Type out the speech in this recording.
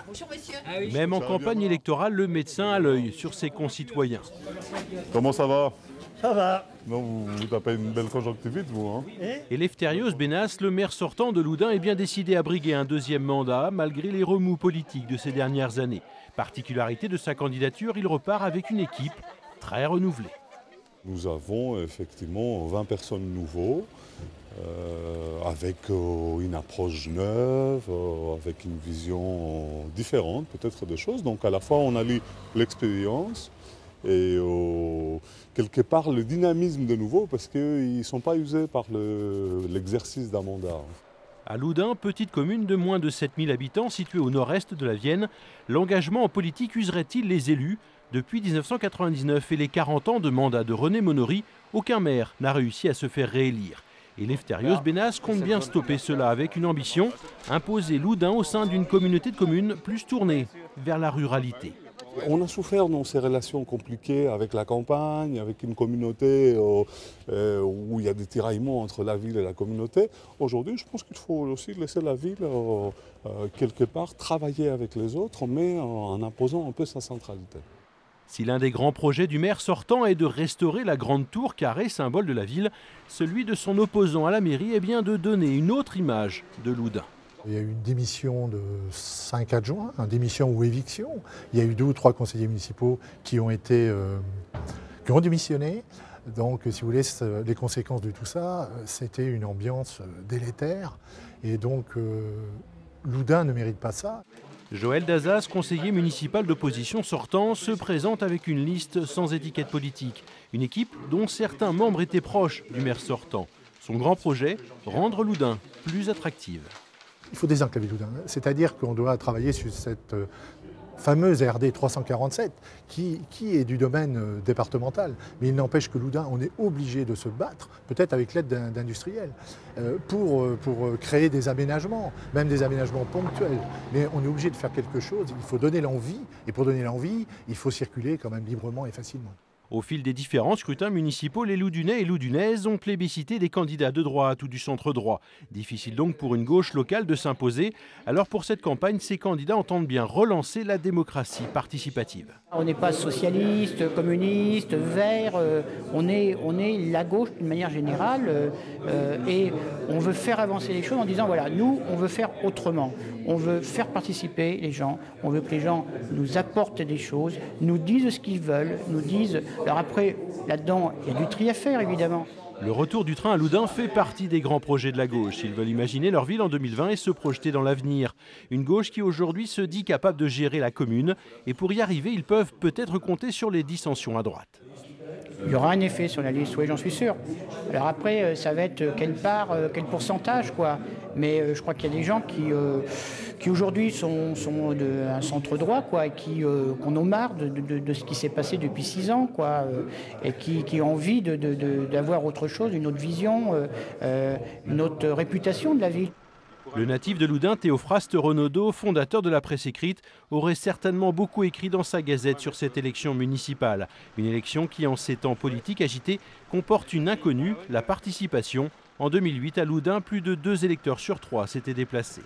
Bonjour monsieur. Même en campagne électorale, le médecin a l'œil sur ses concitoyens. Comment ça va? Ça va. Non, vous tapez une belle conjonctivite, vous, hein? Elefthérios Benas, le maire sortant de Loudun, est bien décidé à briguer un deuxième mandat, malgré les remous politiques de ces dernières années. Particularité de sa candidature, il repart avec une équipe très renouvelée. Nous avons effectivement 20 personnes nouveaux, avec une approche neuve, avec une vision différente peut-être des choses. Donc à la fois on allie l'expérience et quelque part le dynamisme de nouveau, parce qu'ils ne sont pas usés par l'exercice d'un mandat. À Loudun, petite commune de moins de 7000 habitants située au nord-est de la Vienne, l'engagement en politique userait-il les élus? Depuis 1999 et les 40 ans de mandat de René Monory, aucun maire n'a réussi à se faire réélire. Et Elefthérios Benas compte bien stopper cela avec une ambition, imposer Loudun au sein d'une communauté de communes plus tournée vers la ruralité. On a souffert dans ces relations compliquées avec la campagne, avec une communauté où il y a des tiraillements entre la ville et la communauté. Aujourd'hui, je pense qu'il faut aussi laisser la ville quelque part travailler avec les autres, mais en imposant un peu sa centralité. Si l'un des grands projets du maire sortant est de restaurer la grande tour carrée, symbole de la ville, celui de son opposant à la mairie est bien de donner une autre image de Loudun. Il y a eu une démission de 5 adjoints, une démission ou éviction. Il y a eu 2 ou 3 conseillers municipaux qui ont démissionné. Donc, si vous voulez, les conséquences de tout ça, c'était une ambiance délétère. Et donc, Loudun ne mérite pas ça. Joël Dazas, conseiller municipal d'opposition sortant, se présente avec une liste sans étiquette politique. Une équipe dont certains membres étaient proches du maire sortant. Son grand projet, rendre Loudun plus attractive. Il faut désenclaver Loudun, c'est-à-dire qu'on doit travailler sur cette fameuse RD 347 qui est du domaine départemental. Mais il n'empêche que Loudun, on est obligé de se battre, peut-être avec l'aide d'industriels, pour créer des aménagements, même des aménagements ponctuels. Mais on est obligé de faire quelque chose, il faut donner l'envie, et pour donner l'envie, il faut circuler quand même librement et facilement. Au fil des différents scrutins municipaux, les Loudunais et Loudunaises ont plébiscité des candidats de droite ou du centre droit. Difficile donc pour une gauche locale de s'imposer. Alors pour cette campagne, ces candidats entendent bien relancer la démocratie participative. On n'est pas socialiste, communiste, vert, on est la gauche d'une manière générale et on veut faire avancer les choses en disant voilà, nous on veut faire autrement. On veut faire participer les gens, on veut que les gens nous apportent des choses, nous disent ce qu'ils veulent, nous disent... Alors après, là-dedans, il y a du tri à faire, évidemment. Le retour du train à Loudun fait partie des grands projets de la gauche. Ils veulent imaginer leur ville en 2020 et se projeter dans l'avenir. Une gauche qui aujourd'hui se dit capable de gérer la commune. Et pour y arriver, ils peuvent peut-être compter sur les dissensions à droite. Il y aura un effet sur la liste, oui, j'en suis sûr. Alors après, ça va être quelle part, quel pourcentage, quoi. Mais je crois qu'il y a des gens qui aujourd'hui sont d'un centre droit, quoi, et qui en ont marre de ce qui s'est passé depuis 6 ans, quoi, et qui ont envie d'avoir autre chose, une autre vision, une autre réputation de la ville. Le natif de Loudun, Théophraste Renaudot, fondateur de la presse écrite, aurait certainement beaucoup écrit dans sa gazette sur cette élection municipale. Une élection qui, en ces temps politiques agités, comporte une inconnue, la participation. En 2008, à Loudun, plus de 2 électeurs sur 3 s'étaient déplacés.